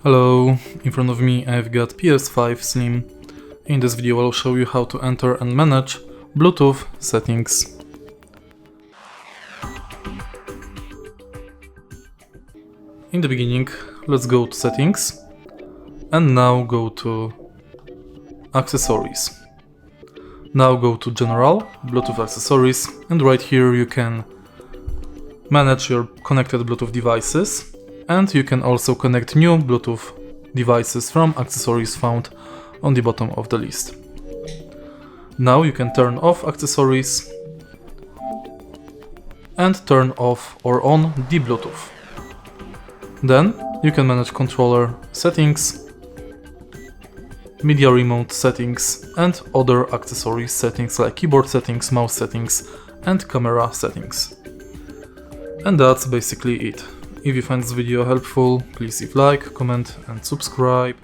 Hello, in front of me I've got PS5 Slim. In this video I'll show you how to enter and manage Bluetooth settings. In the beginning, let's go to settings and now go to accessories. Now go to general, Bluetooth accessories, and right here you can manage your connected Bluetooth devices. And you can also connect new Bluetooth devices from accessories found on the bottom of the list. Now you can turn off accessories and turn off or on the Bluetooth. Then you can manage controller settings, media remote settings and other accessories settings like keyboard settings, mouse settings and camera settings. And that's basically it. If you find this video helpful, please leave like, comment and subscribe.